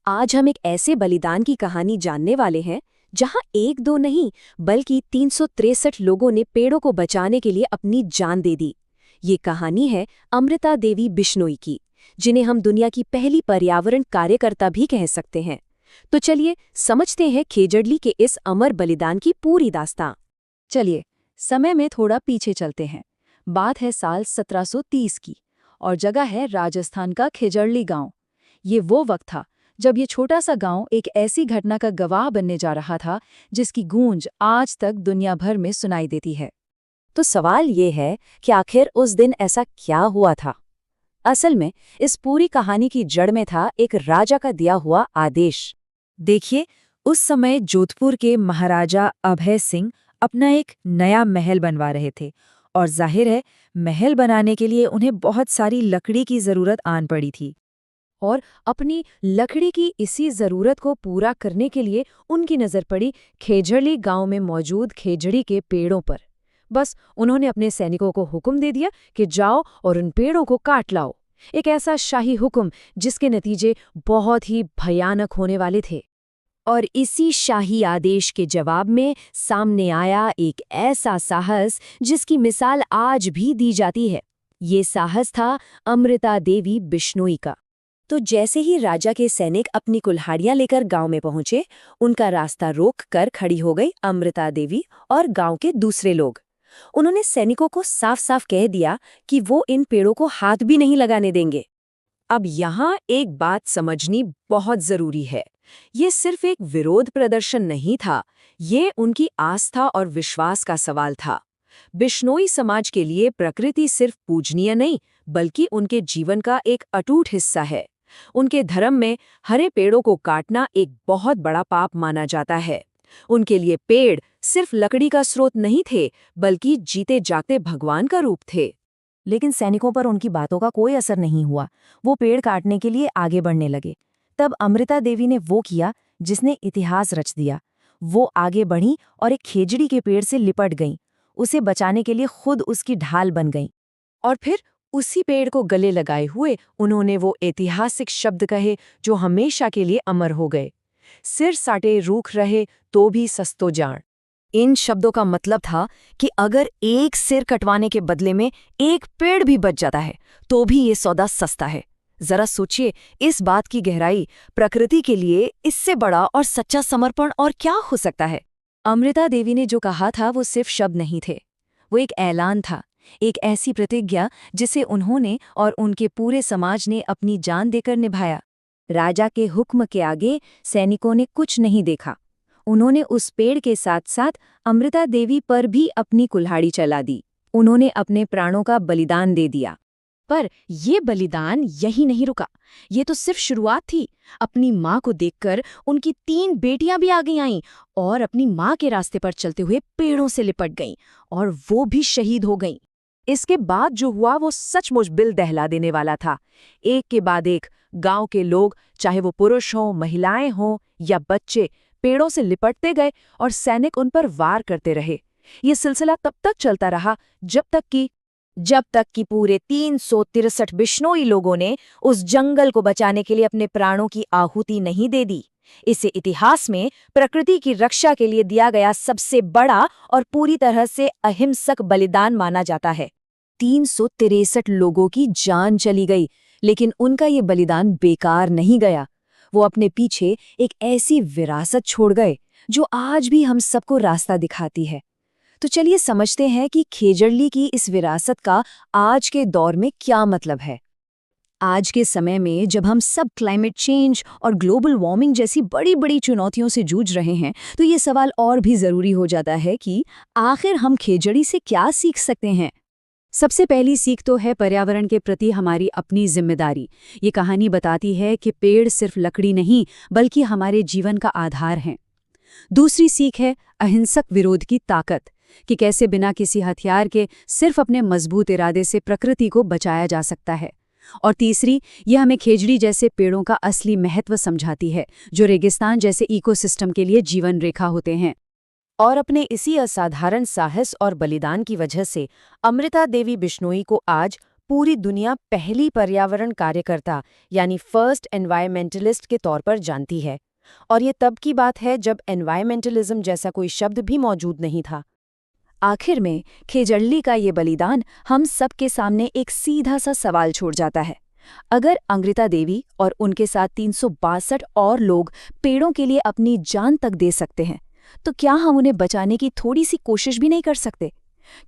आज हम एक ऐसे बलिदान की कहानी जानने वाले हैं जहां एक दो नहीं बल्कि 363 लोगों ने पेड़ों को बचाने के लिए अपनी जान दे दी। ये कहानी है अमृता देवी बिश्नोई की, जिन्हें हम दुनिया की पहली पर्यावरण कार्यकर्ता भी कह सकते हैं। तो चलिए समझते हैं खेजड़ली के इस अमर बलिदान की पूरी दास्तां। चलिए समय में थोड़ा पीछे चलते हैं। बात है साल 1730 की और जगह है राजस्थान का खेजड़ली गांव। ये वो वक्त था जब ये छोटा सा गांव एक ऐसी घटना का गवाह बनने जा रहा था जिसकी गूंज आज तक दुनिया भर में सुनाई देती है। तो सवाल ये है कि आखिर उस दिन ऐसा क्या हुआ था। असल में इस पूरी कहानी की जड़ में था एक राजा का दिया हुआ आदेश। देखिए, उस समय जोधपुर के महाराजा अभय सिंह अपना एक नया महल बनवा रहे थे और जाहिर है महल बनाने के लिए उन्हें बहुत सारी लकड़ी की जरूरत आन पड़ी थी। और अपनी लकड़ी की इसी जरूरत को पूरा करने के लिए उनकी नजर पड़ी खेजड़ली गांव में मौजूद खेजड़ी के पेड़ों पर। बस उन्होंने अपने सैनिकों को हुक्म दे दिया कि जाओ और उन पेड़ों को काट लाओ। एक ऐसा शाही हुक्म जिसके नतीजे बहुत ही भयानक होने वाले थे। और इसी शाही आदेश के जवाब में सामने आया एक ऐसा साहस जिसकी मिसाल आज भी दी जाती है। ये साहस था अमृता देवी बिश्नोई का। तो जैसे ही राजा के सैनिक अपनी कुल्हाड़ियां लेकर गांव में पहुंचे, उनका रास्ता रोक कर खड़ी हो गई अमृता देवी और गांव के दूसरे लोग। उन्होंने सैनिकों को साफ साफ कह दिया कि वो इन पेड़ों को हाथ भी नहीं लगाने देंगे। अब यहाँ एक बात समझनी बहुत जरूरी है। ये सिर्फ एक विरोध प्रदर्शन नहीं था, ये उनकी आस्था और विश्वास का सवाल था। बिश्नोई समाज के लिए प्रकृति सिर्फ पूजनीय नहीं, बल्कि उनके जीवन का एक अटूट हिस्सा है। उनके धर्म में हरे पेड़ों को काटना एक बहुत बड़ा पाप माना जाता है। उनके लिए पेड़ सिर्फ लकड़ी का स्रोत नहीं थे, बल्कि जीते जागते भगवान का रूप थे। लेकिन सैनिकों पर उनकी बातों का कोई असर नहीं हुआ। वो पेड़ काटने के लिए आगे बढ़ने लगे। तब अमृता देवी ने वो किया जिसने इतिहास रच दिया। वो आगे बढ़ी और एक खेजड़ी के पेड़ से लिपट गईं। उसे बचाने के लिए खुद उसकी ढाल बन गईं। और फिर उसी पेड़ को गले लगाए हुए उन्होंने वो ऐतिहासिक शब्द कहे जो हमेशा के लिए अमर हो गए। सिर साटे रूख रहे तो भी सस्तो जान। इन शब्दों का मतलब था कि अगर एक सिर कटवाने के बदले में एक पेड़ भी बच जाता है तो भी ये सौदा सस्ता है। जरा सोचिए इस बात की गहराई। प्रकृति के लिए इससे बड़ा और सच्चा समर्पण और क्या हो सकता है। अमृता देवी ने जो कहा था वो सिर्फ शब्द नहीं थे, वो एक ऐलान था, एक ऐसी प्रतिज्ञा जिसे उन्होंने और उनके पूरे समाज ने अपनी जान देकर निभाया। राजा के हुक्म के आगे सैनिकों ने कुछ नहीं देखा। उन्होंने उस पेड़ के साथ साथ अमृता देवी पर भी अपनी कुल्हाड़ी चला दी। उन्होंने अपने प्राणों का बलिदान दे दिया। पर ये बलिदान यही नहीं रुका। ये तो सिर्फ शुरुआत थी। अपनी माँ को देखकर उनकी 3 बेटियां भी आगे आईं और अपनी माँ के रास्ते पर चलते हुए पेड़ों से लिपट गईं और वो भी शहीद हो गईं। इसके बाद जो हुआ वो सचमुच दिल दहला देने वाला था। एक के बाद एक गांव के लोग, चाहे वो पुरुष हों, महिलाएं हों या बच्चे, पेड़ों से लिपटते गए और सैनिक उन पर वार करते रहे। ये सिलसिला तब तक चलता रहा जब तक कि पूरे 363 बिश्नोई लोगों ने उस जंगल को बचाने के लिए अपने प्राणों की आहुति नहीं दे दी। इसे इतिहास में प्रकृति की रक्षा के लिए दिया गया सबसे बड़ा और पूरी तरह से अहिंसक बलिदान माना जाता है। 363 लोगों की जान चली गई, लेकिन उनका ये बलिदान बेकार नहीं गया। वो अपने पीछे एक ऐसी विरासत छोड़ गए जो आज भी हम सबको रास्ता दिखाती है। तो चलिए समझते हैं कि खेजड़ली की इस विरासत का आज के दौर में क्या मतलब है। आज के समय में जब हम सब क्लाइमेट चेंज और ग्लोबल वार्मिंग जैसी बड़ी बड़ी चुनौतियों से जूझ रहे हैं, तो ये सवाल और भी ज़रूरी हो जाता है कि आखिर हम खेजड़ी से क्या सीख सकते हैं। सबसे पहली सीख तो है पर्यावरण के प्रति हमारी अपनी जिम्मेदारी। ये कहानी बताती है कि पेड़ सिर्फ लकड़ी नहीं बल्कि हमारे जीवन का आधार हैं। दूसरी सीख है अहिंसक विरोध की ताकत, कि कैसे बिना किसी हथियार के सिर्फ अपने मजबूत इरादे से प्रकृति को बचाया जा सकता है। और तीसरी, यह हमें खेजड़ी जैसे पेड़ों का असली महत्व समझाती है, जो रेगिस्तान जैसे इकोसिस्टम के लिए जीवन रेखा होते हैं। और अपने इसी असाधारण साहस और बलिदान की वजह से अमृता देवी बिश्नोई को आज पूरी दुनिया पहली पर्यावरण कार्यकर्ता यानी फर्स्ट एनवायरमेंटलिस्ट के तौर पर जानती है। और ये तब की बात है जब एनवायरमेंटलिज्म जैसा कोई शब्द भी मौजूद नहीं था। आखिर में खेजड़ली का ये बलिदान हम सबके सामने एक सीधा सा सवाल छोड़ जाता है। अगर अंग्रिता देवी और उनके साथ 362 और लोग पेड़ों के लिए अपनी जान तक दे सकते हैं, तो क्या हम उन्हें बचाने की थोड़ी सी कोशिश भी नहीं कर सकते?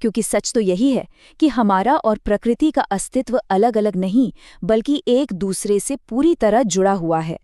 क्योंकि सच तो यही है कि हमारा और प्रकृति का अस्तित्व अलग अलग नहीं, बल्कि एक दूसरे से पूरी तरह जुड़ा हुआ है।